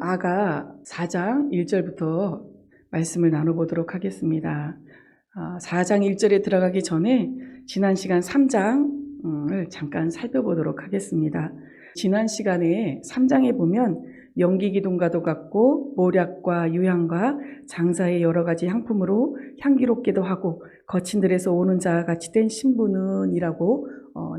아가 4장 1절부터 말씀을 나눠보도록 하겠습니다. 4장 1절에 들어가기 전에 지난 시간 3장을 잠깐 살펴보도록 하겠습니다. 지난 시간에 3장에 보면 연기기둥과도 같고 모략과 유향과 장사의 여러 가지 향품으로 향기롭게도 하고 거친 들에서 오는 자와 같이 된 신부는 이라고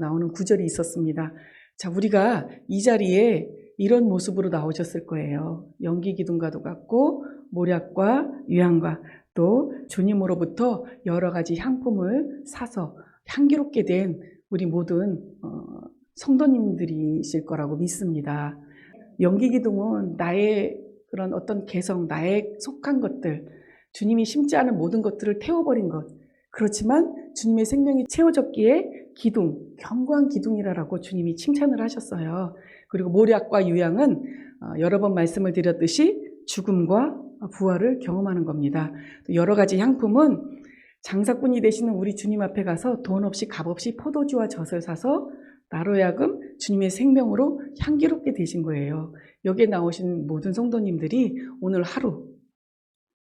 나오는 구절이 있었습니다. 자, 우리가 이 자리에 이런 모습으로 나오셨을 거예요. 연기기둥과도 같고 모략과 유향과 또 주님으로부터 여러 가지 향품을 사서 향기롭게 된 우리 모든 성도님들이실 거라고 믿습니다. 연기기둥은 나의 그런 어떤 개성, 나의 속한 것들, 주님이 심지 않은 모든 것들을 태워버린 것. 그렇지만 주님의 생명이 채워졌기에 기둥, 견고한 기둥이라고 주님이 칭찬을 하셨어요. 그리고 모략과 유향은 여러 번 말씀을 드렸듯이 죽음과 부활을 경험하는 겁니다. 또 여러 가지 향품은 장사꾼이 되시는 우리 주님 앞에 가서 돈 없이 값 없이 포도주와 젖을 사서 나로 하여금 주님의 생명으로 향기롭게 되신 거예요. 여기에 나오신 모든 성도님들이 오늘 하루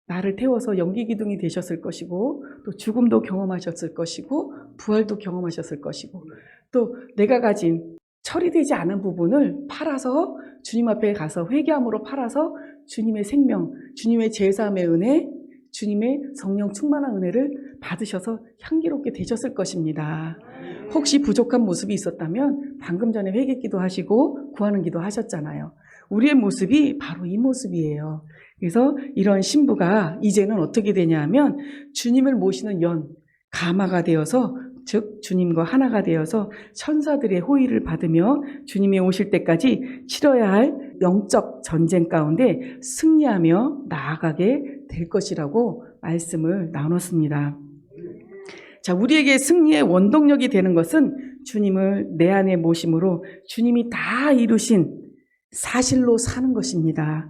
나를 태워서 연기기둥이 되셨을 것이고 또 죽음도 경험하셨을 것이고 부활도 경험하셨을 것이고 또 내가 가진 처리되지 않은 부분을 팔아서 주님 앞에 가서 회개함으로 팔아서 주님의 생명, 주님의 제사함의 은혜, 주님의 성령 충만한 은혜를 받으셔서 향기롭게 되셨을 것입니다. 혹시 부족한 모습이 있었다면 방금 전에 회개기도 하시고 구하는 기도 하셨잖아요. 우리의 모습이 바로 이 모습이에요. 그래서 이런 신부가 이제는 어떻게 되냐 하면 주님을 모시는 가마가 되어서 즉 주님과 하나가 되어서 천사들의 호의를 받으며 주님이 오실 때까지 치러야 할 영적 전쟁 가운데 승리하며 나아가게 될 것이라고 말씀을 나눴습니다. 자, 우리에게 승리의 원동력이 되는 것은 주님을 내 안에 모심으로 주님이 다 이루신 사실로 사는 것입니다.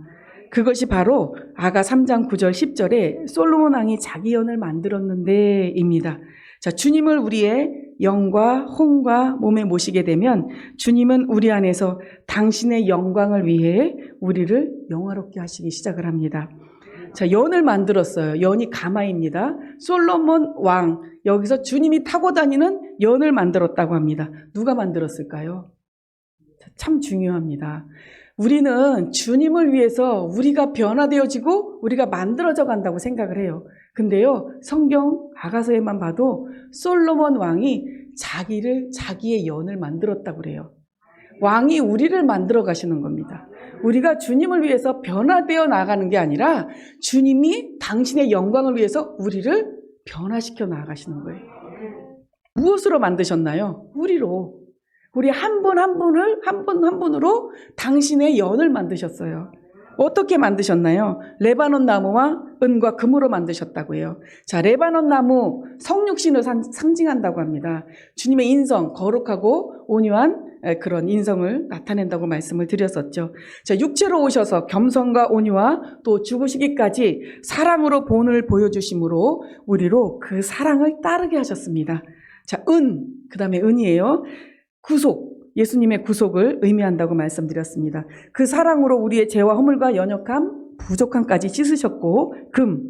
그것이 바로 아가 3장 9절 10절에 솔로몬 왕이 자기 연을 만들었는데 입니다. 자, 주님을 우리의 영과 혼과 몸에 모시게 되면 주님은 우리 안에서 당신의 영광을 위해 우리를 영화롭게 하시기 시작을 합니다. 자, 연을 만들었어요. 연이 가마입니다. 솔로몬 왕, 여기서 주님이 타고 다니는 연을 만들었다고 합니다. 누가 만들었을까요? 참 중요합니다. 우리는 주님을 위해서 우리가 변화되어지고 우리가 만들어져 간다고 생각을 해요. 근데요, 성경 아가서에만 봐도 솔로몬 왕이 자기의 연을 만들었다고 그래요. 왕이 우리를 만들어 가시는 겁니다. 우리가 주님을 위해서 변화되어 나가는 게 아니라 주님이 당신의 영광을 위해서 우리를 변화시켜 나가시는 거예요. 무엇으로 만드셨나요? 우리로. 우리 한 분 한 분으로 당신의 연을 만드셨어요. 어떻게 만드셨나요? 레바논 나무와 은과 금으로 만드셨다고 해요. 자, 레바논 나무 성육신을 상징한다고 합니다. 주님의 인성, 거룩하고 온유한 그런 인성을 나타낸다고 말씀을 드렸었죠. 자, 육체로 오셔서 겸손과 온유와 또 죽으시기까지 사랑으로 본을 보여주심으로 우리로 그 사랑을 따르게 하셨습니다. 자, 그 다음에 은이에요. 구속, 예수님의 구속을 의미한다고 말씀드렸습니다. 그 사랑으로 우리의 죄와 허물과 연약함, 부족함까지 씻으셨고 금,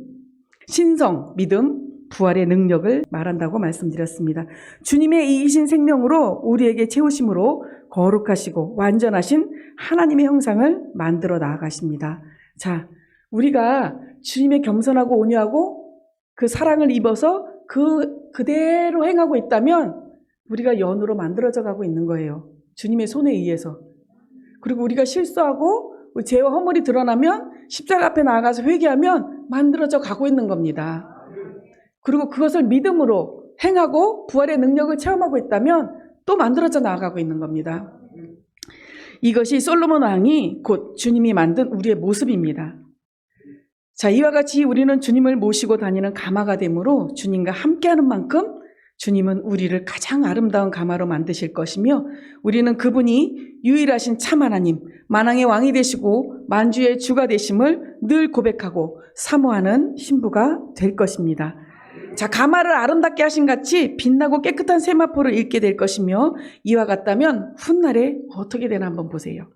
신성, 믿음, 부활의 능력을 말한다고 말씀드렸습니다. 주님의 이이신 생명으로 우리에게 채우심으로 거룩하시고 완전하신 하나님의 형상을 만들어 나아가십니다. 자, 우리가 주님의 겸손하고 온유하고 그 사랑을 입어서 그대로 행하고 있다면 우리가 연으로 만들어져 가고 있는 거예요. 주님의 손에 의해서. 그리고 우리가 실수하고 죄와 허물이 드러나면 십자가 앞에 나아가서 회개하면 만들어져 가고 있는 겁니다. 그리고 그것을 믿음으로 행하고 부활의 능력을 체험하고 있다면 또 만들어져 나아가고 있는 겁니다. 이것이 솔로몬 왕이 곧 주님이 만든 우리의 모습입니다. 자, 이와 같이 우리는 주님을 모시고 다니는 가마가 되므로 주님과 함께하는 만큼 주님은 우리를 가장 아름다운 가마로 만드실 것이며 우리는 그분이 유일하신 참 하나님, 만왕의 왕이 되시고 만주의 주가 되심을 늘 고백하고 사모하는 신부가 될 것입니다. 자, 가마를 아름답게 하신 같이 빛나고 깨끗한 세마포를 입게 될 것이며 이와 같다면 훗날에 어떻게 되나 한번 보세요.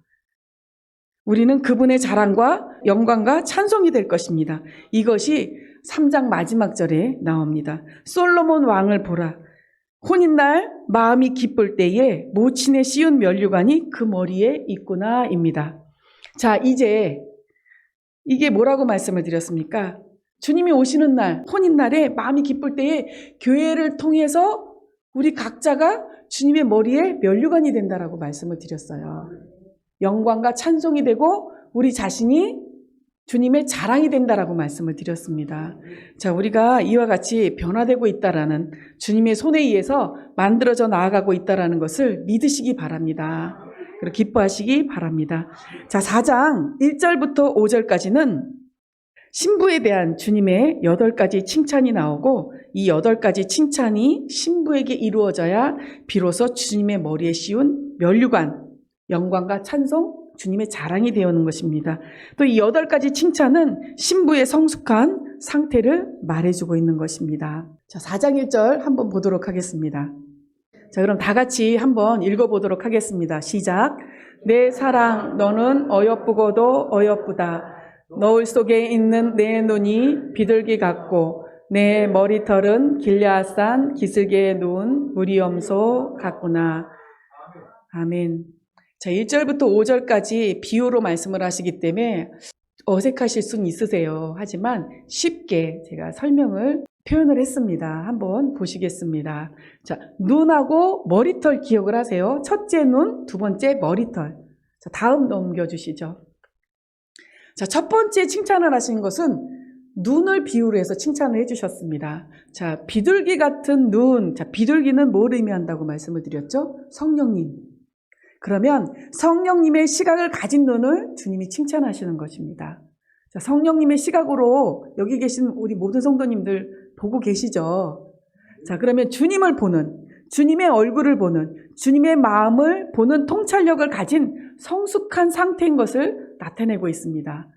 우리는 그분의 자랑과 영광과 찬송이 될 것입니다. 이것이 3장 마지막 절에 나옵니다. 솔로몬 왕을 보라. 혼인날 마음이 기쁠 때에 모친의 씌운 면류관이 그 머리에 있구나입니다. 자, 이제 이게 뭐라고 말씀을 드렸습니까? 주님이 오시는 날, 혼인날에 마음이 기쁠 때에 교회를 통해서 우리 각자가 주님의 머리에 면류관이 된다라고 말씀을 드렸어요. 영광과 찬송이 되고 우리 자신이 주님의 자랑이 된다라고 말씀을 드렸습니다. 자, 우리가 이와 같이 변화되고 있다라는, 주님의 손에 의해서 만들어져 나아가고 있다라는 것을 믿으시기 바랍니다. 그리고 기뻐하시기 바랍니다. 자, 4장 1절부터 5절까지는 신부에 대한 주님의 8가지 칭찬이 나오고, 이 8가지 칭찬이 신부에게 이루어져야 비로소 주님의 머리에 씌운 면류관, 영광과 찬송, 주님의 자랑이 되어오는 것입니다. 또 이 8가지 칭찬은 신부의 성숙한 상태를 말해주고 있는 것입니다. 자, 4장 1절 한번 보도록 하겠습니다. 자, 그럼 다 같이 한번 읽어보도록 하겠습니다. 시작. 내 사랑, 너는 어여쁘고도 어여쁘다. 너울 속에 있는 내 눈이 비둘기 같고 내 머리털은 길르앗산 기슭에 누운 무리염소 같구나. 아멘. 자, 1절부터 5절까지 비유로 말씀을 하시기 때문에 어색하실 수는 있으세요. 하지만 쉽게 제가 표현을 했습니다. 한번 보시겠습니다. 자, 눈하고 머리털 기억을 하세요. 첫째 눈, 두 번째 머리털. 자, 다음 넘겨주시죠. 자, 첫 번째 칭찬을 하신 것은 눈을 비유로 해서 칭찬을 해주셨습니다. 자, 비둘기 같은 눈. 자, 비둘기는 뭘 의미한다고 말씀을 드렸죠? 성령님. 그러면 성령님의 시각을 가진 눈을 주님이 칭찬하시는 것입니다. 자, 성령님의 시각으로 여기 계신 우리 모든 성도님들 보고 계시죠? 자, 그러면 주님을 보는, 주님의 얼굴을 보는, 주님의 마음을 보는 통찰력을 가진 성숙한 상태인 것을 나타내고 있습니다.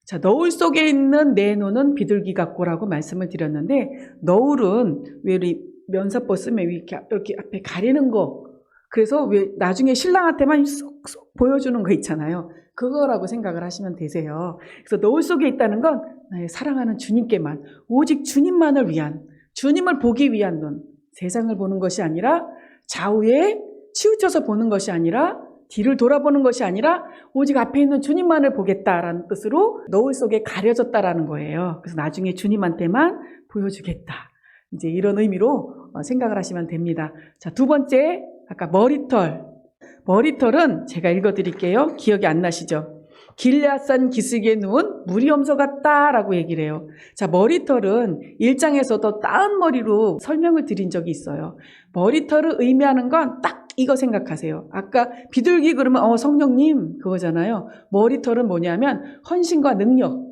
자, 너울 속에 있는 내 눈은 비둘기 같고라고 말씀을 드렸는데, 너울은 왜 우리 면사포 쓰면 이렇게 앞에 가리는 거, 그래서 왜 나중에 신랑한테만 쏙쏙 보여주는 거 있잖아요. 그거라고 생각을 하시면 되세요. 그래서 너울 속에 있다는 건 나의 사랑하는 주님께만, 오직 주님만을 위한, 주님을 보기 위한 눈, 세상을 보는 것이 아니라, 좌우에 치우쳐서 보는 것이 아니라, 뒤를 돌아보는 것이 아니라 오직 앞에 있는 주님만을 보겠다라는 뜻으로 너울 속에 가려졌다라는 거예요. 그래서 나중에 주님한테만 보여주겠다. 이제 이런 의미로 생각을 하시면 됩니다. 자, 두 번째, 아까 머리털. 머리털은 제가 읽어드릴게요. 기억이 안 나시죠? 길르앗산 기슭에 누운 무리염소 같다라고 얘기를 해요. 자, 머리털은 1장에서도 따은 머리로 설명을 드린 적이 있어요. 머리털을 의미하는 건 딱 이거 생각하세요. 아까 비둘기 그러면 성령님 그거잖아요. 머리털은 뭐냐면 헌신과 능력.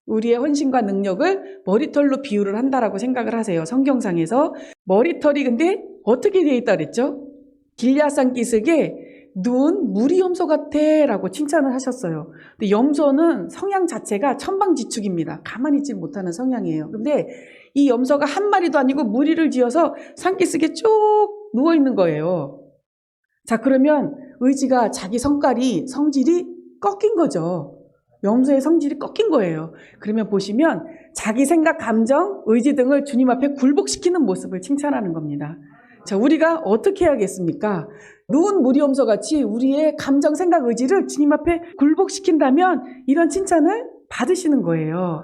우리의 헌신과 능력을 머리털로 비유를 한다라고 생각을 하세요. 성경상에서. 머리털이 근데 어떻게 되어 있다 그랬죠? 길르앗산 기슭에 눈 무리염소 같아 라고 칭찬을 하셨어요. 근데 염소는 성향 자체가 천방지축입니다. 가만히 있지 못하는 성향이에요. 근데 이 염소가 한 마리도 아니고 무리를 지어서 산기슭에 쭉 누워있는 거예요. 자, 그러면 의지가, 자기 성질이 꺾인 거죠. 염소의 성질이 꺾인 거예요. 그러면 보시면 자기 생각, 감정, 의지 등을 주님 앞에 굴복시키는 모습을 칭찬하는 겁니다. 자, 우리가 어떻게 해야겠습니까? 누운 무리염소 같이 우리의 감정, 생각, 의지를 주님 앞에 굴복시킨다면 이런 칭찬을 받으시는 거예요.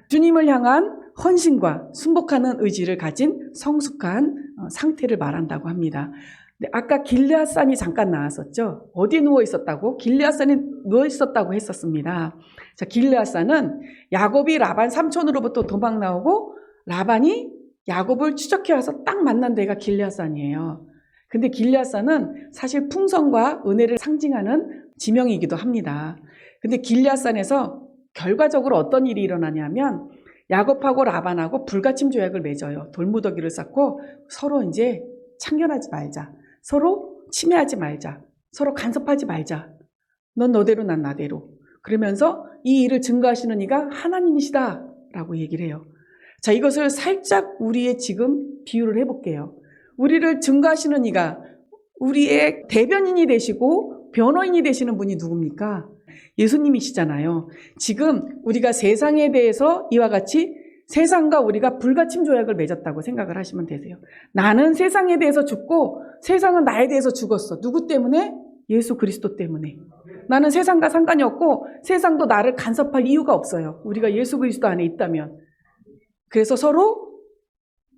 주님을 향한 헌신과 순복하는 의지를 가진 성숙한 상태를 말한다고 합니다. 근데 아까 길르앗산이 잠깐 나왔었죠. 어디에 누워 있었다고? 길르앗산에 누워 있었다고 했었습니다. 자, 길르앗산은 야곱이 라반 삼촌으로부터 도망 나오고 라반이 야곱을 추적해 와서 딱 만난 데가 길르앗산이에요. 근데 길르앗산은 사실 풍성과 은혜를 상징하는 지명이기도 합니다. 근데 길르앗산에서 결과적으로 어떤 일이 일어나냐면 야곱하고 라반하고 불가침 조약을 맺어요. 돌무더기를 쌓고 서로 이제 참견하지 말자. 서로 침해하지 말자. 서로 간섭하지 말자. 넌 너대로 난 나대로. 그러면서 이 일을 증거하시는 이가 하나님이시다 라고 얘기를 해요. 자, 이것을 살짝 우리의 지금 비유를 해볼게요. 우리를 증거하시는 이가 우리의 대변인이 되시고 변호인이 되시는 분이 누굽니까? 예수님이시잖아요. 지금 우리가 세상에 대해서 이와 같이 세상과 우리가 불가침 조약을 맺었다고 생각을 하시면 되세요. 나는 세상에 대해서 죽고 세상은 나에 대해서 죽었어. 누구 때문에? 예수 그리스도 때문에. 나는 세상과 상관이 없고 세상도 나를 간섭할 이유가 없어요. 우리가 예수 그리스도 안에 있다면. 그래서 서로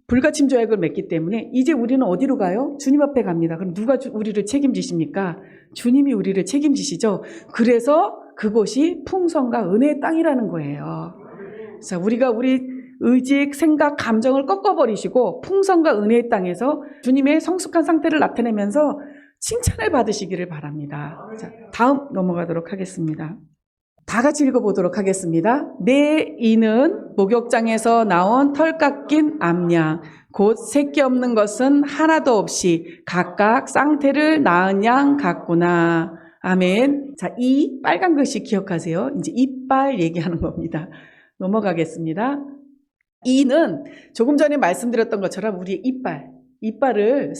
불가침 조약을 맺기 때문에 이제 우리는 어디로 가요? 주님 앞에 갑니다. 그럼 누가 우리를 책임지십니까? 주님이 우리를 책임지시죠. 그래서 그곳이 풍성과 은혜의 땅이라는 거예요. 자, 우리가 우리 의지, 생각, 감정을 꺾어버리시고 풍성과 은혜의 땅에서 주님의 성숙한 상태를 나타내면서 칭찬을 받으시기를 바랍니다. 자, 다음 넘어가도록 하겠습니다. 다 같이 읽어보도록 하겠습니다. 내 이는 목욕장에서 나온 털 깎인 암양, 곧 새끼 없는 것은 하나도 없이 각각 쌍태를 낳은 양 같구나. 아멘. 자, 이 빨간 글씨 기억하세요. 이제 이빨 얘기하는 겁니다. 넘어가겠습니다. 이는 조금 전에 말씀드렸던 것처럼 우리의 이빨을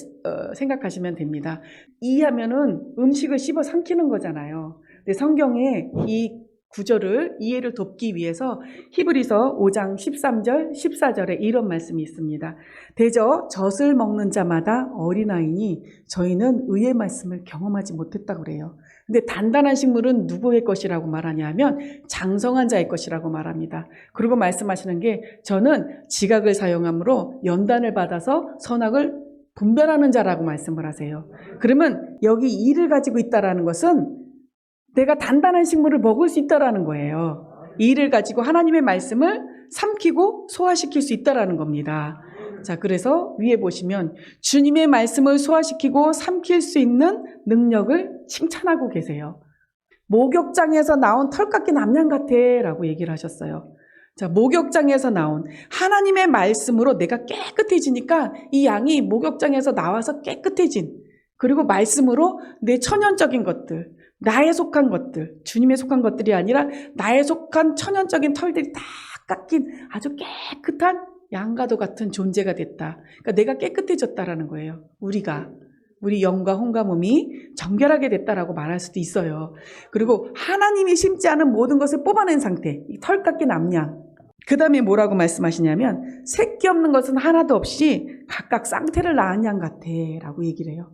생각하시면 됩니다. 이 하면은 음식을 씹어 삼키는 거잖아요. 근데 성경에 이 구절을 이해를 돕기 위해서 히브리서 5장 13절, 14절에 이런 말씀이 있습니다. 대저 젖을 먹는 자마다 어린아이니 저희는 의의 말씀을 경험하지 못했다고 그래요. 근데 단단한 식물은 누구의 것이라고 말하냐면 장성한 자의 것이라고 말합니다. 그리고 말씀하시는 게 저는 지각을 사용함으로 연단을 받아서 선악을 분별하는 자라고 말씀을 하세요. 그러면 여기 이를 가지고 있다라는 것은 내가 단단한 식물을 먹을 수 있다라는 거예요. 이를 가지고 하나님의 말씀을 삼키고 소화시킬 수 있다라는 겁니다. 자, 그래서 위에 보시면 주님의 말씀을 소화시키고 삼킬 수 있는 능력을 칭찬하고 계세요. 목욕장에서 나온 털 깎인 암양 같아 라고 얘기를 하셨어요. 자, 목욕장에서 나온 하나님의 말씀으로 내가 깨끗해지니까 이 양이 목욕장에서 나와서 깨끗해진, 그리고 말씀으로 내 천연적인 것들, 나에 속한 것들, 주님에 속한 것들이 아니라 나에 속한 천연적인 털들이 다 깎인 아주 깨끗한 양과도 같은 존재가 됐다. 그러니까 내가 깨끗해졌다라는 거예요. 우리 영과 혼과 몸이 정결하게 됐다라고 말할 수도 있어요. 그리고 하나님이 심지 않은 모든 것을 뽑아낸 상태, 이 털 깎인 암양. 그 다음에 뭐라고 말씀하시냐면 새끼 없는 것은 하나도 없이 각각 쌍태를 낳은 양 같아 라고 얘기를 해요.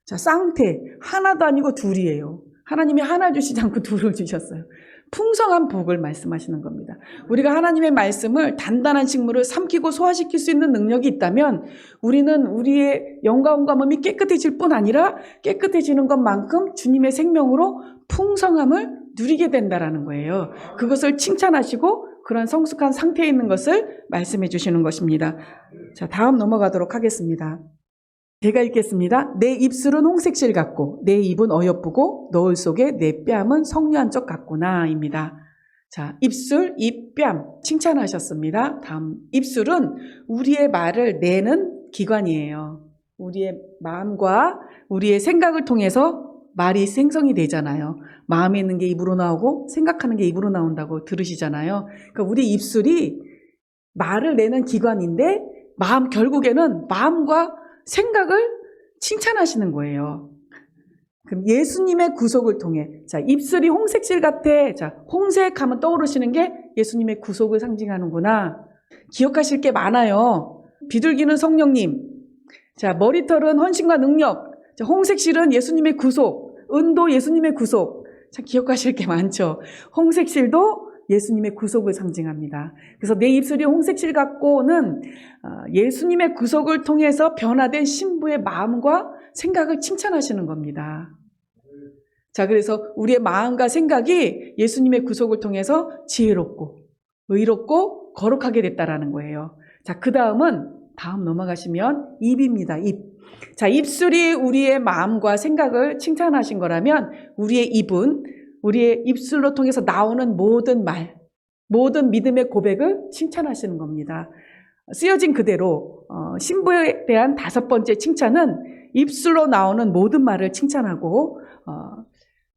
자, 쌍태 하나도 아니고 둘이에요. 하나님이 하나 주시지 않고 둘을 주셨어요. 풍성한 복을 말씀하시는 겁니다. 우리가 하나님의 말씀을 단단한 식물을 삼키고 소화시킬 수 있는 능력이 있다면 우리는 우리의 영과 혼과 몸이 깨끗해질 뿐 아니라 깨끗해지는 것만큼 주님의 생명으로 풍성함을 누리게 된다라는 거예요. 그것을 칭찬하시고 그런 성숙한 상태에 있는 것을 말씀해 주시는 것입니다. 자, 다음 넘어가도록 하겠습니다. 제가 읽겠습니다. 내 입술은 홍색실 같고 내 입은 어여쁘고 너울 속에 내 뺨은 석류한 쪽 같구나 입니다. 자, 입술, 입, 뺨 칭찬하셨습니다. 다음, 입술은 우리의 말을 내는 기관이에요. 우리의 마음과 우리의 생각을 통해서 말이 생성이 되잖아요. 마음에 있는 게 입으로 나오고 생각하는 게 입으로 나온다고 들으시잖아요. 그러니까 우리 입술이 말을 내는 기관인데 결국에는 마음과 생각을 칭찬하시는 거예요. 그럼 예수님의 구속을 통해, 자, 입술이 홍색실 같아. 자, 홍색하면 떠오르시는 게 예수님의 구속을 상징하는구나. 기억하실 게 많아요. 비둘기는 성령님. 자, 머리털은 헌신과 능력. 자, 홍색실은 예수님의 구속. 은도 예수님의 구속. 자, 기억하실 게 많죠. 홍색실도 예수님의 구속을 상징합니다. 그래서 내 입술이 홍색실 같고는 예수님의 구속을 통해서 변화된 신부의 마음과 생각을 칭찬하시는 겁니다. 자, 그래서 우리의 마음과 생각이 예수님의 구속을 통해서 지혜롭고 의롭고 거룩하게 됐다라는 거예요. 자, 그 다음 넘어가시면 입입니다. 입. 자, 입술이 우리의 마음과 생각을 칭찬하신 거라면 우리의 입은 우리의 입술로 통해서 나오는 모든 말, 모든 믿음의 고백을 칭찬하시는 겁니다. 쓰여진 그대로 신부에 대한 5번째 칭찬은 입술로 나오는 모든 말을 칭찬하고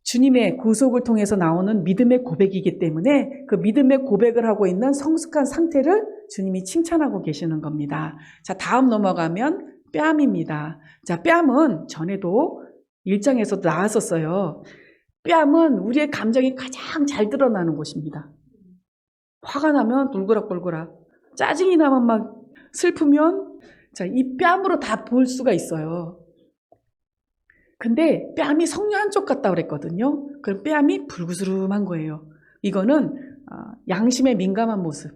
주님의 구속을 통해서 나오는 믿음의 고백이기 때문에 그 믿음의 고백을 하고 있는 성숙한 상태를 주님이 칭찬하고 계시는 겁니다. 자, 다음 넘어가면 뺨입니다. 자, 뺨은 전에도 1장에서도 나왔었어요. 뺨은 우리의 감정이 가장 잘 드러나는 곳입니다. 화가 나면 울그락불그락, 짜증이 나면 막 슬프면 이 뺨으로 다 볼 수가 있어요. 근데 뺨이 성녀 한쪽 같다고 그랬거든요. 그럼 뺨이 불구스름한 거예요. 이거는 양심에 민감한 모습.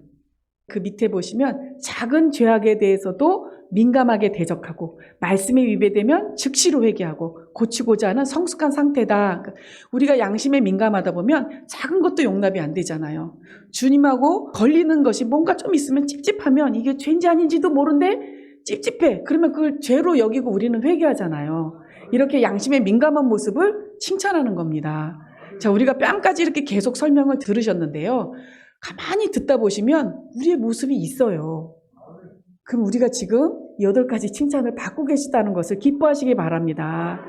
그 밑에 보시면 작은 죄악에 대해서도 민감하게 대적하고 말씀에 위배되면 즉시로 회개하고 고치고자 하는 성숙한 상태다. 우리가 양심에 민감하다 보면 작은 것도 용납이 안 되잖아요. 주님하고 걸리는 것이 뭔가 좀 있으면 찝찝하면 이게 죄인지 아닌지도 모르는데 찝찝해. 그러면 그걸 죄로 여기고 우리는 회개하잖아요. 이렇게 양심에 민감한 모습을 칭찬하는 겁니다. 자, 우리가 뺨까지 이렇게 계속 설명을 들으셨는데요. 가만히 듣다 보시면 우리의 모습이 있어요. 그럼 우리가 지금 8가지 칭찬을 받고 계시다는 것을 기뻐하시기 바랍니다.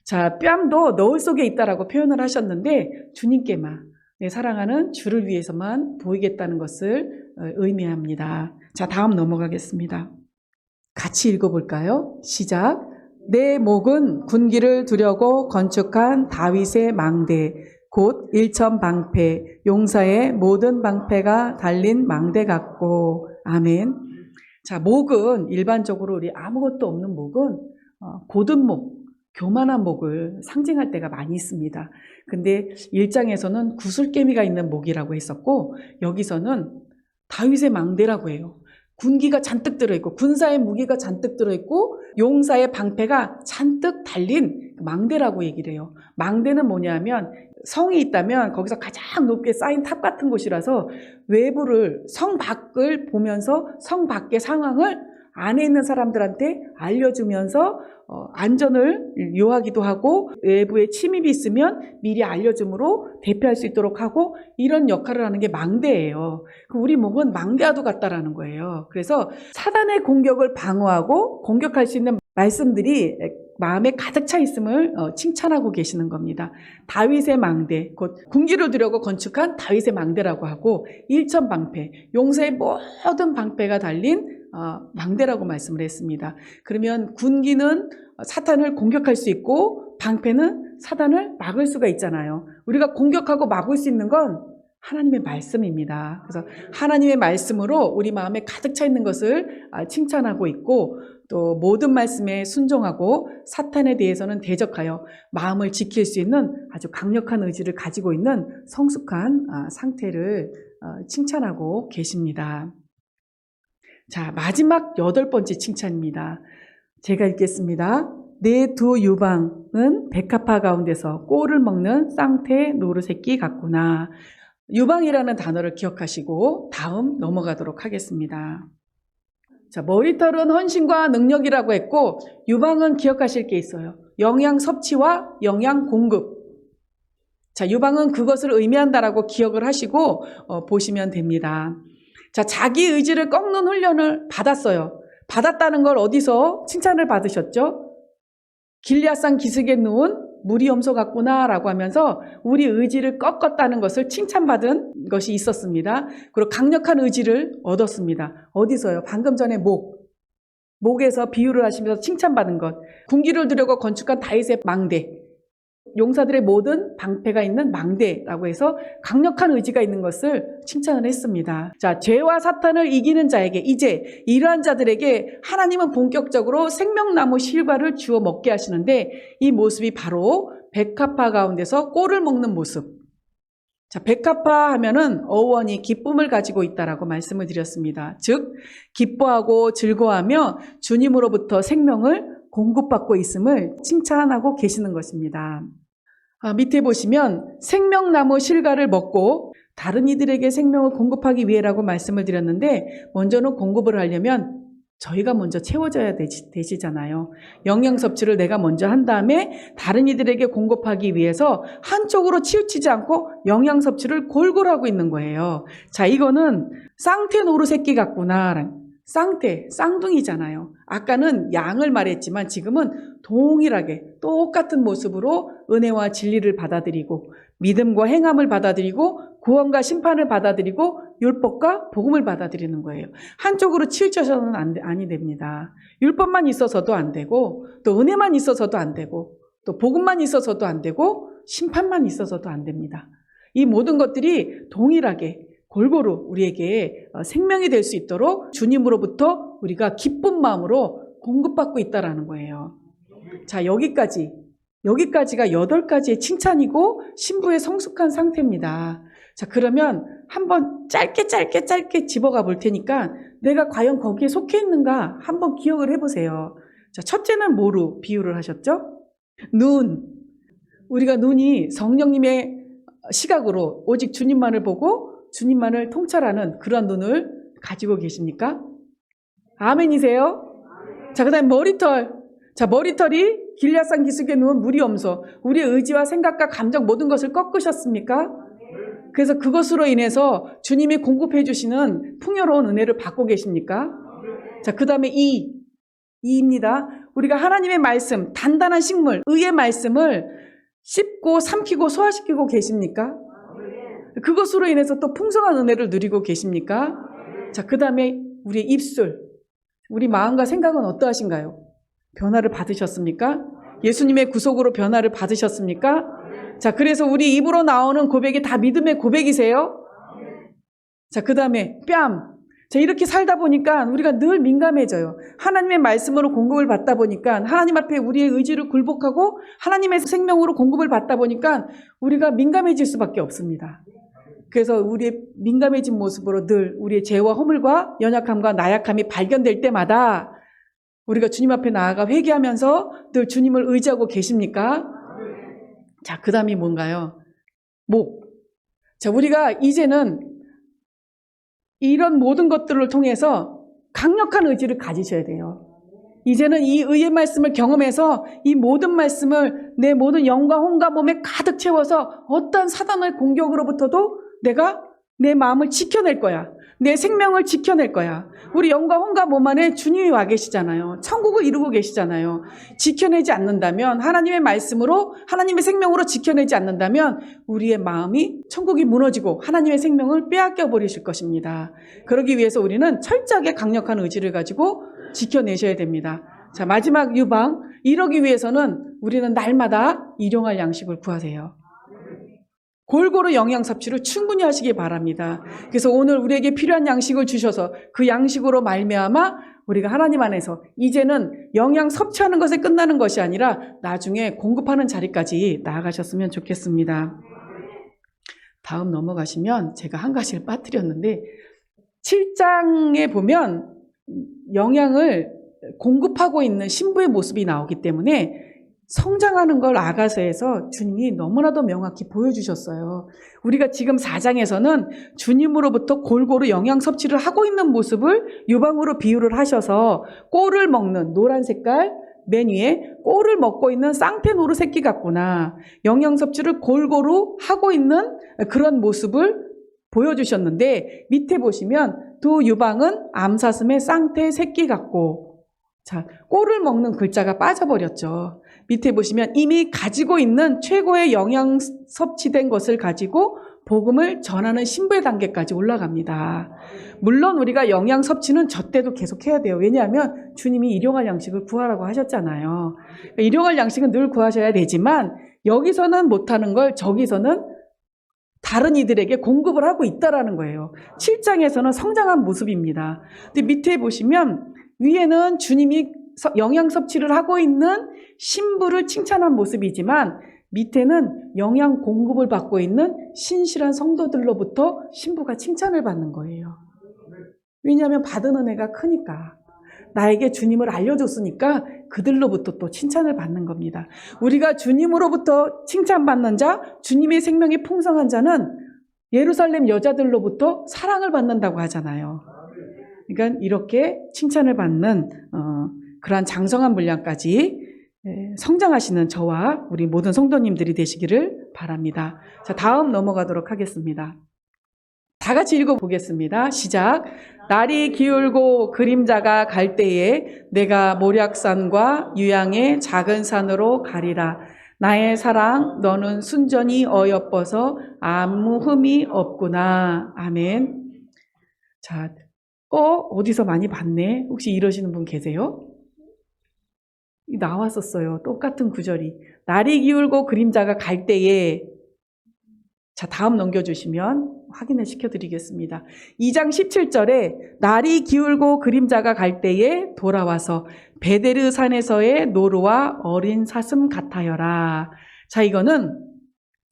자, 뺨도 너울 속에 있다라고 표현을 하셨는데 주님께만, 내 사랑하는 주를 위해서만 보이겠다는 것을 의미합니다. 자, 다음 넘어가겠습니다. 같이 읽어볼까요? 시작. 내 목은 군기를 두려고 건축한 다윗의 망대, 곧 일천방패, 용사의 모든 방패가 달린 망대 같고. 아멘. 자, 목은 일반적으로 우리 아무것도 없는 목은 고든 목, 교만한 목을 상징할 때가 많이 있습니다. 근데 1장에서는 구슬개미가 있는 목이라고 했었고 여기서는 다윗의 망대라고 해요. 군기가 잔뜩 들어있고 군사의 무기가 잔뜩 들어있고 용사의 방패가 잔뜩 달린 망대라고 얘기를 해요. 망대는 뭐냐면 성이 있다면 거기서 가장 높게 쌓인 탑 같은 곳이라서 외부를, 성 밖을 보면서 성 밖의 상황을 안에 있는 사람들한테 알려주면서 안전을 요하기도 하고 외부에 침입이 있으면 미리 알려줌으로 대피할 수 있도록 하고 이런 역할을 하는 게 망대예요. 우리 목은 망대와도 같다라는 거예요. 그래서 사단의 공격을 방어하고 공격할 수 있는 말씀들이 마음에 가득 차 있음을 칭찬하고 계시는 겁니다. 다윗의 망대, 곧 군기를 두려고 건축한 다윗의 망대라고 하고 일천방패, 용사의 모든 방패가 달린 망대라고 말씀을 했습니다. 그러면 군기는 사탄을 공격할 수 있고 방패는 사탄을 막을 수가 있잖아요. 우리가 공격하고 막을 수 있는 건 하나님의 말씀입니다. 그래서 하나님의 말씀으로 우리 마음에 가득 차 있는 것을 칭찬하고 있고 또 모든 말씀에 순종하고 사탄에 대해서는 대적하여 마음을 지킬 수 있는 아주 강력한 의지를 가지고 있는 성숙한 상태를 칭찬하고 계십니다. 자, 마지막 8번째 칭찬입니다. 제가 읽겠습니다. 내 두 유방은 백합화 가운데서 꼴을 먹는 쌍태 노루새끼 같구나. 유방이라는 단어를 기억하시고 다음 넘어가도록 하겠습니다. 자, 머리털은 헌신과 능력이라고 했고 유방은 기억하실 게 있어요. 영양 섭취와 영양 공급. 자, 유방은 그것을 의미한다라고 기억을 하시고 보시면 됩니다. 자, 자기 의지를 꺾는 훈련을 받았어요. 받았다는 걸 어디서 칭찬을 받으셨죠? 길리앗산 기슭에 누운 무리 염소 같구나 라고 하면서 우리 의지를 꺾었다는 것을 칭찬받은 것이 있었습니다. 그리고 강력한 의지를 얻었습니다. 어디서요? 방금 전에 목에서 비유를 하시면서 칭찬받은 것. 군기를 두려고 건축한 다윗의 망대, 용사들의 모든 방패가 있는 망대라고 해서 강력한 의지가 있는 것을 칭찬을 했습니다. 자, 죄와 사탄을 이기는 자에게, 이제 이러한 자들에게 하나님은 본격적으로 생명나무 실과를 주어 먹게 하시는데 이 모습이 바로 백합화 가운데서 꼴을 먹는 모습. 자, 백합화 하면은 어원이 기쁨을 가지고 있다라고 말씀을 드렸습니다. 즉 기뻐하고 즐거워하며 주님으로부터 생명을 공급받고 있음을 칭찬하고 계시는 것입니다. 밑에 보시면 생명나무 실과를 먹고 다른 이들에게 생명을 공급하기 위해라고 말씀을 드렸는데 먼저는 공급을 하려면 저희가 먼저 채워져야 되시잖아요. 영양 섭취를 내가 먼저 한 다음에 다른 이들에게 공급하기 위해서 한쪽으로 치우치지 않고 영양 섭취를 골고루 하고 있는 거예요. 자, 이거는 쌍태 노루 새끼 같구나. 쌍태, 쌍둥이잖아요. 아까는 양을 말했지만 지금은 동일하게 똑같은 모습으로 은혜와 진리를 받아들이고 믿음과 행함을 받아들이고 구원과 심판을 받아들이고 율법과 복음을 받아들이는 거예요. 한쪽으로 치우쳐서는 아니 됩니다. 율법만 있어서도 안 되고 또 은혜만 있어서도 안 되고 또 복음만 있어서도 안 되고 심판만 있어서도 안 됩니다. 이 모든 것들이 동일하게 골고루 우리에게 생명이 될 수 있도록 주님으로부터 우리가 기쁜 마음으로 공급받고 있다라는 거예요. 자, 여기까지가 8가지의 칭찬이고 신부의 성숙한 상태입니다. 자, 그러면 한번 짧게 집어가 볼 테니까 내가 과연 거기에 속해 있는가 한번 기억을 해보세요. 자, 첫째는 뭐로 비유를 하셨죠? 눈. 우리가 눈이 성령님의 시각으로 오직 주님만을 보고 주님만을 통찰하는 그런 눈을 가지고 계십니까? 아멘이세요? 자, 그 다음에 머리털. 자, 머리털이 길앗산 기슭에 누운 무리엄소. 우리의 의지와 생각과 감정 모든 것을 꺾으셨습니까? 그래서 그것으로 인해서 주님이 공급해 주시는 풍요로운 은혜를 받고 계십니까? 자, 그 다음에 이입니다. 우리가 하나님의 말씀, 단단한 식물, 의의 말씀을 씹고 삼키고 소화시키고 계십니까? 그것으로 인해서 또 풍성한 은혜를 누리고 계십니까? 자, 그 다음에 우리의 입술, 우리 마음과 생각은 어떠하신가요? 변화를 받으셨습니까? 예수님의 구속으로 변화를 받으셨습니까? 자, 그래서 우리 입으로 나오는 고백이 다 믿음의 고백이세요? 자, 그 다음에 뺨. 자, 이렇게 살다 보니까 우리가 늘 민감해져요. 하나님의 말씀으로 공급을 받다 보니까 하나님 앞에 우리의 의지를 굴복하고 하나님의 생명으로 공급을 받다 보니까 우리가 민감해질 수밖에 없습니다. 그래서 우리의 민감해진 모습으로 늘 우리의 죄와 허물과 연약함과 나약함이 발견될 때마다 우리가 주님 앞에 나아가 회개하면서 늘 주님을 의지하고 계십니까? 자, 그 다음이 뭔가요? 목. 자, 우리가 이제는 이런 모든 것들을 통해서 강력한 의지를 가지셔야 돼요. 이제는 이 의의 말씀을 경험해서 이 모든 말씀을 내 모든 영과 혼과 몸에 가득 채워서 어떤 사단의 공격으로부터도 내가 내 마음을 지켜낼 거야. 내 생명을 지켜낼 거야. 우리 영과 혼과 몸 안에 주님이 와 계시잖아요. 천국을 이루고 계시잖아요. 지켜내지 않는다면, 하나님의 말씀으로 하나님의 생명으로 지켜내지 않는다면 우리의 마음이 천국이 무너지고 하나님의 생명을 빼앗겨 버리실 것입니다. 그러기 위해서 우리는 철저하게 강력한 의지를 가지고 지켜내셔야 됩니다. 자, 마지막 유방. 이러기 위해서는 우리는 날마다 일용할 양식을 구하세요. 골고루 영양 섭취를 충분히 하시기 바랍니다. 그래서 오늘 우리에게 필요한 양식을 주셔서 그 양식으로 말미암아 우리가 하나님 안에서 이제는 영양 섭취하는 것에 끝나는 것이 아니라 나중에 공급하는 자리까지 나아가셨으면 좋겠습니다. 다음 넘어가시면 제가 한 가지를 빠뜨렸는데 7장에 보면 영양을 공급하고 있는 신부의 모습이 나오기 때문에 성장하는 걸 아가서에서 주님이 너무나도 명확히 보여주셨어요. 우리가 지금 4장에서는 주님으로부터 골고루 영양 섭취를 하고 있는 모습을 유방으로 비유를 하셔서 꼴을 먹는 노란 색깔 맨 위에 꼴을 먹고 있는 쌍태노루 새끼 같구나. 영양 섭취를 골고루 하고 있는 그런 모습을 보여주셨는데 밑에 보시면 두 유방은 암사슴의 쌍태 새끼 같고, 자, 꼴을 먹는 글자가 빠져버렸죠. 밑에 보시면 이미 가지고 있는 최고의 영양 섭취된 것을 가지고 복음을 전하는 신부의 단계까지 올라갑니다. 물론 우리가 영양 섭취는 저 때도 계속 해야 돼요. 왜냐하면 주님이 일용할 양식을 구하라고 하셨잖아요. 일용할 양식은 늘 구하셔야 되지만 여기서는 못하는 걸 저기서는 다른 이들에게 공급을 하고 있다라는 거예요. 7장에서는 성장한 모습입니다. 근데 밑에 보시면 위에는 주님이 영양 섭취를 하고 있는 신부를 칭찬한 모습이지만 밑에는 영양 공급을 받고 있는 신실한 성도들로부터 신부가 칭찬을 받는 거예요. 왜냐하면 받은 은혜가 크니까. 나에게 주님을 알려줬으니까 그들로부터 또 칭찬을 받는 겁니다. 우리가 주님으로부터 칭찬받는 자, 주님의 생명이 풍성한 자는 예루살렘 여자들로부터 사랑을 받는다고 하잖아요. 그러니까 이렇게 칭찬을 받는 그러한 장성한 분량까지 성장하시는 저와 우리 모든 성도님들이 되시기를 바랍니다. 자, 다음 넘어가도록 하겠습니다. 다 같이 읽어보겠습니다. 시작. 날이 기울고 그림자가 갈 때에 내가 모략산과 유양의 작은 산으로 가리라. 나의 사랑, 너는 순전히 어여뻐서 아무 흠이 없구나. 아멘. 자, 어디서 많이 봤네? 혹시 이러시는 분 계세요? 나왔었어요. 똑같은 구절이. 날이 기울고 그림자가 갈 때에, 자, 다음 넘겨주시면 확인을 시켜드리겠습니다. 2장 17절에 날이 기울고 그림자가 갈 때에 돌아와서 베데르 산에서의 노루와 어린 사슴 같아여라. 자, 이거는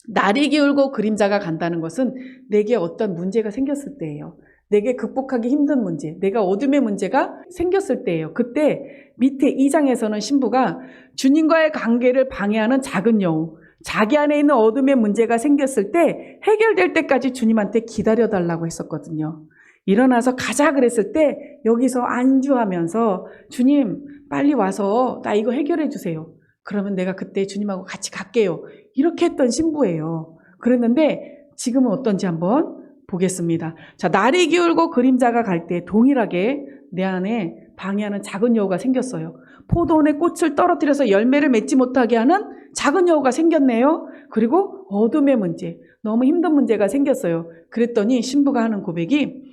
날이 기울고 그림자가 간다는 것은 내게 어떤 문제가 생겼을 때예요. 내게 극복하기 힘든 문제, 내가 어둠의 문제가 생겼을 때예요. 그때 밑에 2장에서는 신부가 주님과의 관계를 방해하는 작은 여우, 자기 안에 있는 어둠의 문제가 생겼을 때 해결될 때까지 주님한테 기다려달라고 했었거든요. 일어나서 가자 그랬을 때 여기서 안주하면서 주님 빨리 와서 나 이거 해결해 주세요. 그러면 내가 그때 주님하고 같이 갈게요. 이렇게 했던 신부예요. 그랬는데 지금은 어떤지 한번 보겠습니다. 자, 날이 기울고 그림자가 갈 때 동일하게 내 안에 방해하는 작은 여우가 생겼어요. 포도원의 꽃을 떨어뜨려서 열매를 맺지 못하게 하는 작은 여우가 생겼네요. 그리고 어둠의 문제, 너무 힘든 문제가 생겼어요. 그랬더니 신부가 하는 고백이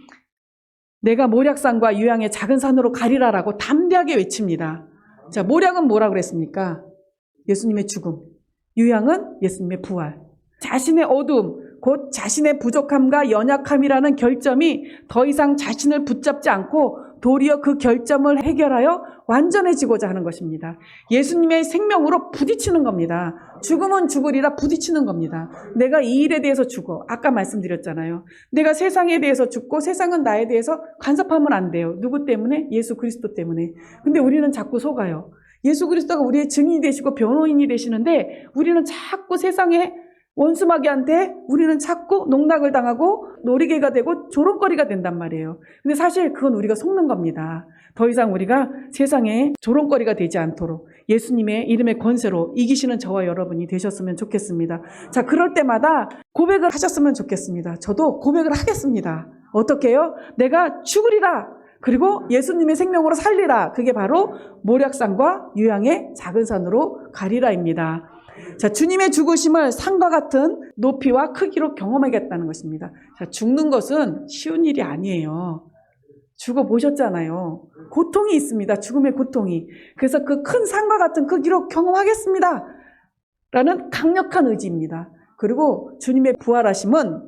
내가 모략산과 유양의 작은 산으로 가리라라고 담대하게 외칩니다. 자, 모략은 뭐라 그랬습니까? 예수님의 죽음. 유양은 예수님의 부활. 자신의 어둠, 곧 자신의 부족함과 연약함이라는 결점이 더 이상 자신을 붙잡지 않고 도리어 그 결점을 해결하여 완전해지고자 하는 것입니다. 예수님의 생명으로 부딪히는 겁니다. 죽음은 죽으리라 부딪히는 겁니다. 내가 이 일에 대해서 죽어. 아까 말씀드렸잖아요. 내가 세상에 대해서 죽고 세상은 나에 대해서 간섭하면 안 돼요. 누구 때문에? 예수 그리스도 때문에. 근데 우리는 자꾸 속아요. 예수 그리스도가 우리의 증인이 되시고 변호인이 되시는데 우리는 자꾸 세상에 원수마귀한테 우리는 자꾸 농락을 당하고 놀이개가 되고 조롱거리가 된단 말이에요. 근데 사실 그건 우리가 속는 겁니다. 더 이상 우리가 세상에 조롱거리가 되지 않도록 예수님의 이름의 권세로 이기시는 저와 여러분이 되셨으면 좋겠습니다. 자, 그럴 때마다 고백을 하셨으면 좋겠습니다. 저도 고백을 하겠습니다. 어떻게 해요? 내가 죽으리라. 그리고 예수님의 생명으로 살리라. 그게 바로 모략산과 유양의 작은 산으로 가리라입니다. 자, 주님의 죽으심을 산과 같은 높이와 크기로 경험하겠다는 것입니다. 자, 죽는 것은 쉬운 일이 아니에요. 죽어보셨잖아요. 고통이 있습니다. 죽음의 고통이. 그래서 그 큰 산과 같은 크기로 경험하겠습니다. 라는 강력한 의지입니다. 그리고 주님의 부활하심은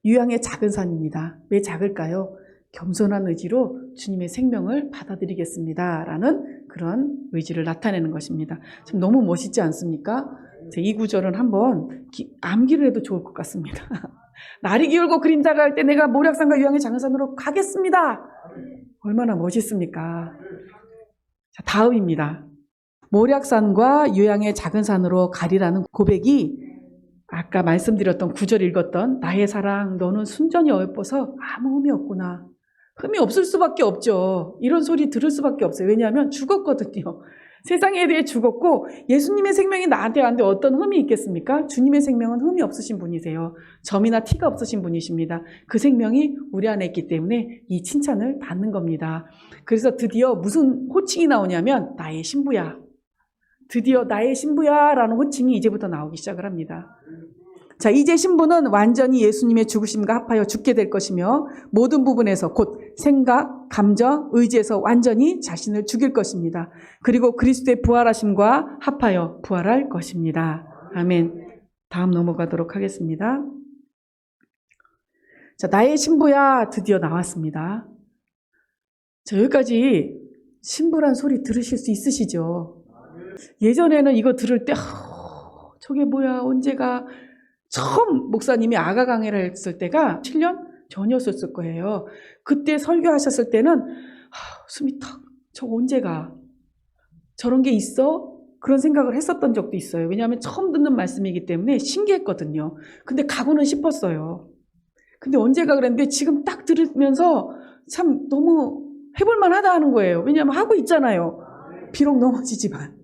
유양의 작은 산입니다. 왜 작을까요? 겸손한 의지로 주님의 생명을 받아들이겠습니다. 라는 그런 의지를 나타내는 것입니다. 지금 너무 멋있지 않습니까? 이 구절은 한번 암기를 해도 좋을 것 같습니다. 날이 기울고 그림자가 갈 때 내가 모략산과 유양의 작은 산으로 가겠습니다. 얼마나 멋있습니까? 자, 다음입니다. 모략산과 유양의 작은 산으로 가리라는 고백이 아까 말씀드렸던 구절 읽었던 나의 사랑 너는 순전히 어여뻐서 아무 흠이 없구나. 흠이 없을 수밖에 없죠. 이런 소리 들을 수밖에 없어요. 왜냐하면 죽었거든요. 세상에 대해 죽었고 예수님의 생명이 나한테 왔는데 어떤 흠이 있겠습니까? 주님의 생명은 흠이 없으신 분이세요. 점이나 티가 없으신 분이십니다. 그 생명이 우리 안에 있기 때문에 이 칭찬을 받는 겁니다. 그래서 드디어 무슨 호칭이 나오냐면 나의 신부야. 드디어 나의 신부야 라는 호칭이 이제부터 나오기 시작을 합니다. 자, 이제 신부는 완전히 예수님의 죽으심과 합하여 죽게 될 것이며 모든 부분에서 곧 생각, 감정, 의지에서 완전히 자신을 죽일 것입니다. 그리고 그리스도의 부활하심과 합하여 부활할 것입니다. 아멘. 다음 넘어가도록 하겠습니다. 자, 나의 신부야 드디어 나왔습니다. 자, 여기까지 신부란 소리 들으실 수 있으시죠? 예전에는 이거 들을 때 저게 뭐야 언제가 처음 목사님이 아가 강의를 했을 때가 7년 전이었을 거예요. 그때 설교하셨을 때는 숨이 턱 저 언제가 저런 게 있어? 그런 생각을 했었던 적도 있어요. 왜냐하면 처음 듣는 말씀이기 때문에 신기했거든요. 근데 가고는 싶었어요. 근데 언제가 그랬는데 지금 딱 들으면서 참 너무 해볼만 하다 하는 거예요. 왜냐하면 하고 있잖아요. 비록 넘어지지만.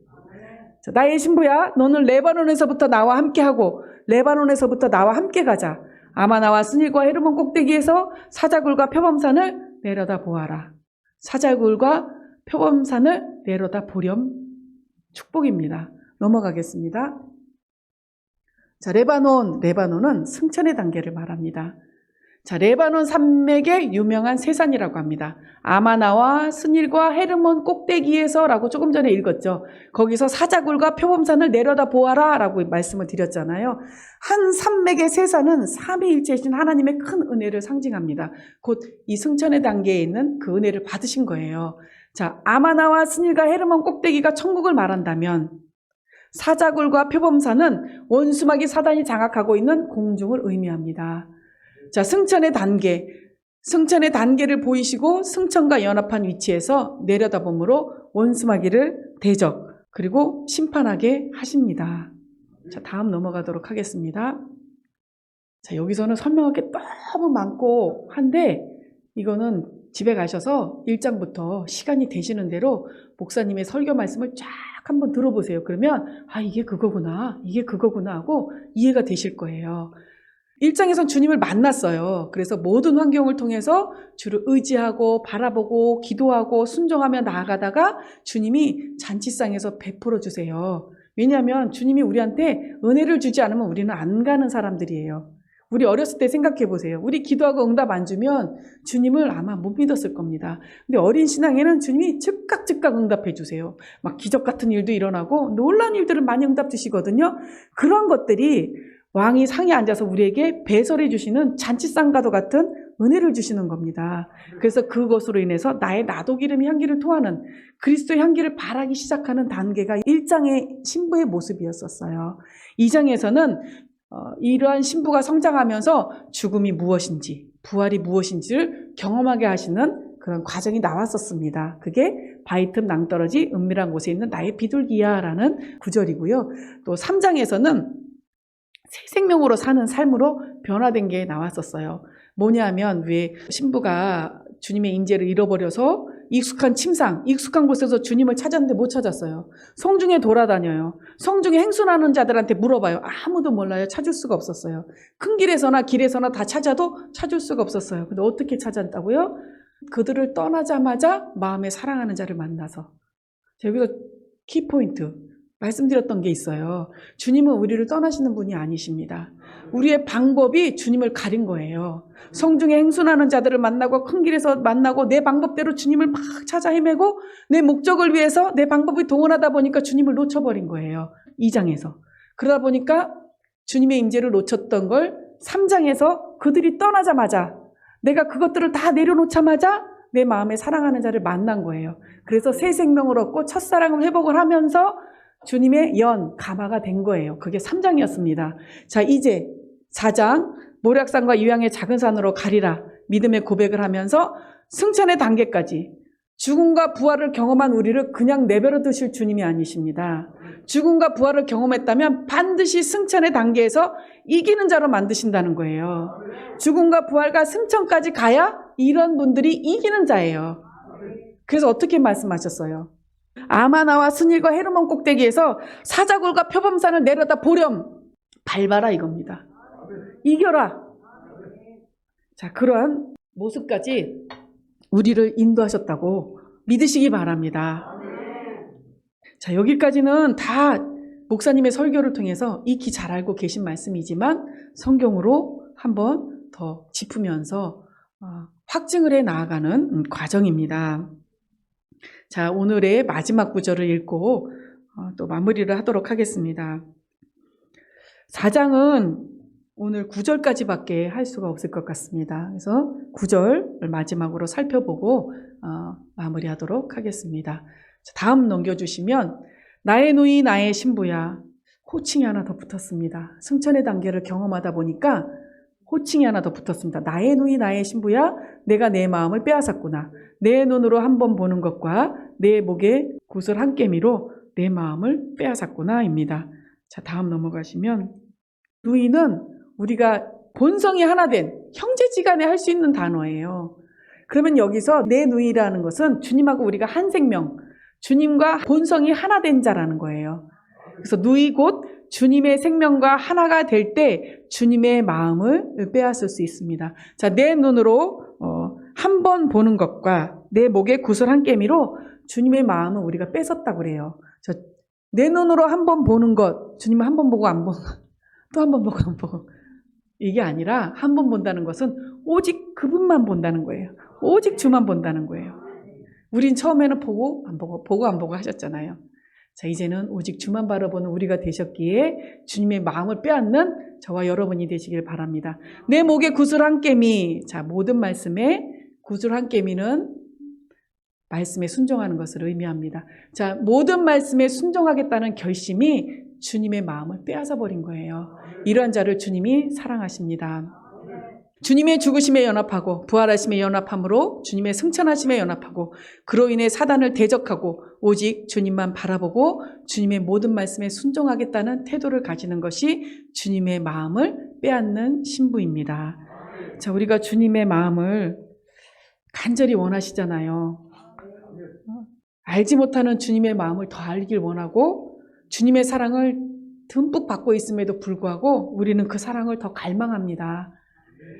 자, 나의 신부야 너는 레바논에서부터 나와 함께하고 레바논에서부터 나와 함께 가자. 아마나와 스닐과 헤르몬 꼭대기에서 사자굴과 표범산을 내려다 보아라. 사자굴과 표범산을 내려다 보렴. 축복입니다. 넘어가겠습니다. 자, 레바논은 승천의 단계를 말합니다. 자, 레바논 산맥의 유명한 세 산이라고 합니다. 아마나와 스닐과 헤르몬 꼭대기에서라고 조금 전에 읽었죠. 거기서 사자굴과 표범산을 내려다 보아라 라고 말씀을 드렸잖아요. 한 산맥의 세 산은 삼위일체이신 하나님의 큰 은혜를 상징합니다. 곧 이 승천의 단계에 있는 그 은혜를 받으신 거예요. 자, 아마나와 스닐과 헤르몬 꼭대기가 천국을 말한다면 사자굴과 표범산은 원수마귀 사단이 장악하고 있는 공중을 의미합니다. 자, 승천의 단계를 보이시고 승천과 연합한 위치에서 내려다봄으로 원수마귀를 대적 그리고 심판하게 하십니다. 자, 다음 넘어가도록 하겠습니다. 자, 여기서는 설명할 게 너무 많고 한데 이거는 집에 가셔서 1장부터 시간이 되시는 대로 목사님의 설교 말씀을 쫙 한번 들어보세요. 그러면 이게 그거구나 하고 이해가 되실 거예요. 1장에선 주님을 만났어요. 그래서 모든 환경을 통해서 주를 의지하고 바라보고 기도하고 순종하며 나아가다가 주님이 잔치상에서 베풀어 주세요. 왜냐하면 주님이 우리한테 은혜를 주지 않으면 우리는 안 가는 사람들이에요. 우리 어렸을 때 생각해 보세요. 우리 기도하고 응답 안 주면 주님을 아마 못 믿었을 겁니다. 근데 어린 신앙에는 주님이 즉각 응답해 주세요. 막 기적 같은 일도 일어나고 놀라운 일들을 많이 응답 주시거든요. 그런 것들이 왕이 상에 앉아서 우리에게 배설해 주시는 잔치상과도 같은 은혜를 주시는 겁니다. 그래서 그것으로 인해서 나의 나독이름이 향기를 토하는 그리스도의 향기를 바라기 시작하는 단계가 1장의 신부의 모습이었었어요. 2장에서는 이러한 신부가 성장하면서 죽음이 무엇인지, 부활이 무엇인지를 경험하게 하시는 그런 과정이 나왔었습니다. 그게 바위 틈 낭떠러지 은밀한 곳에 있는 나의 비둘기야라는 구절이고요. 또 3장에서는 새 생명으로 사는 삶으로 변화된 게 나왔었어요. 뭐냐면 왜 신부가 주님의 임재를 잃어버려서 익숙한 침상, 익숙한 곳에서 주님을 찾았는데 못 찾았어요. 성중에 돌아다녀요. 성중에 행순하는 자들한테 물어봐요. 아무도 몰라요. 찾을 수가 없었어요. 큰 길에서나 길에서나 다 찾아도 찾을 수가 없었어요. 근데 어떻게 찾았다고요? 그들을 떠나자마자 마음에 사랑하는 자를 만나서. 여기서 키포인트 말씀드렸던 게 있어요. 주님은 우리를 떠나시는 분이 아니십니다. 우리의 방법이 주님을 가린 거예요. 성중에 행순하는 자들을 만나고 큰 길에서 만나고 내 방법대로 주님을 막 찾아 헤매고 내 목적을 위해서 내 방법을 동원하다 보니까 주님을 놓쳐버린 거예요. 2장에서. 그러다 보니까 주님의 임재를 놓쳤던 걸 3장에서 그들이 떠나자마자 내가 그것들을 다 내려놓자마자 내 마음에 사랑하는 자를 만난 거예요. 그래서 새 생명을 얻고 첫사랑을 회복을 하면서 주님의 가마가 된 거예요. 그게 3장이었습니다. 자, 이제 4장 모략산과 유향의 작은 산으로 가리라 믿음의 고백을 하면서 승천의 단계까지 죽음과 부활을 경험한 우리를 그냥 내버려 두실 주님이 아니십니다. 죽음과 부활을 경험했다면 반드시 승천의 단계에서 이기는 자로 만드신다는 거예요. 죽음과 부활과 승천까지 가야 이런 분들이 이기는 자예요. 그래서 어떻게 말씀하셨어요? 아마나와 스닐과 헤르몬 꼭대기에서 사자굴과 표범산을 내려다 보렴. 밟아라 이겁니다. 이겨라. 자, 그러한 모습까지 우리를 인도하셨다고 믿으시기 바랍니다. 자, 여기까지는 다 목사님의 설교를 통해서 익히 잘 알고 계신 말씀이지만 성경으로 한번 더 짚으면서 확증을 해 나아가는 과정입니다. 자, 오늘의 마지막 구절을 읽고 또 마무리를 하도록 하겠습니다. 4장은 오늘 9절까지밖에 할 수가 없을 것 같습니다. 그래서 9절을 마지막으로 살펴보고 마무리하도록 하겠습니다. 자, 다음 넘겨주시면 나의 누이 나의 신부야. 호칭이 하나 더 붙었습니다. 승천의 단계를 경험하다 보니까 호칭이 하나 더 붙었습니다. 나의 누이 나의 신부야. 내가 내 마음을 빼앗았구나. 내 눈으로 한번 보는 것과 내 목에 구슬 한 깨미로 내 마음을 빼앗았구나 입니다. 자, 다음 넘어가시면 누이는 우리가 본성이 하나 된 형제지간에 할 수 있는 단어예요. 그러면 여기서 내 누이라는 것은 주님하고 우리가 한 생명, 주님과 본성이 하나 된 자라는 거예요. 그래서 누이 곧 주님의 생명과 하나가 될 때 주님의 마음을 빼앗을 수 있습니다. 자, 내 눈으로 한 번 보는 것과 내 목에 구슬 한 깨미로 주님의 마음을 우리가 뺏었다고 그래요. 내 눈으로 한 번 보는 것, 주님은 한 번 보고 안 보고 또 한 번 보고 안 보고 이게 아니라 한 번 본다는 것은 오직 그분만 본다는 거예요. 오직 주만 본다는 거예요. 우린 처음에는 보고 안 보고 하셨잖아요. 자, 이제는 오직 주만 바라보는 우리가 되셨기에 주님의 마음을 빼앗는 저와 여러분이 되시길 바랍니다. 내 목에 구슬 한 깨미. 자, 모든 말씀에 구슬 한 깨미는 말씀에 순종하는 것을 의미합니다. 자, 모든 말씀에 순종하겠다는 결심이 주님의 마음을 빼앗아 버린 거예요. 이러한 자를 주님이 사랑하십니다. 주님의 죽으심에 연합하고 부활하심에 연합함으로 주님의 승천하심에 연합하고 그로 인해 사단을 대적하고 오직 주님만 바라보고 주님의 모든 말씀에 순종하겠다는 태도를 가지는 것이 주님의 마음을 빼앗는 신부입니다. 자, 우리가 주님의 마음을 간절히 원하시잖아요. 알지 못하는 주님의 마음을 더 알길 원하고 주님의 사랑을 듬뿍 받고 있음에도 불구하고 우리는 그 사랑을 더 갈망합니다.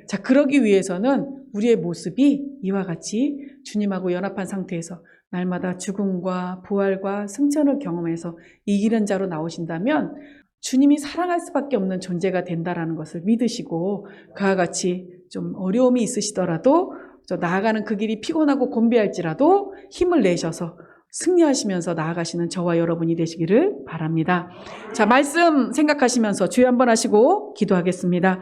자, 그러기 위해서는 우리의 모습이 이와 같이 주님하고 연합한 상태에서 날마다 죽음과 부활과 승천을 경험해서 이기는 자로 나오신다면 주님이 사랑할 수밖에 없는 존재가 된다라는 것을 믿으시고 그와 같이 좀 어려움이 있으시더라도 나아가는 그 길이 피곤하고 곤비할지라도 힘을 내셔서 승리하시면서 나아가시는 저와 여러분이 되시기를 바랍니다. 자, 말씀 생각하시면서 주여 한번 하시고 기도하겠습니다.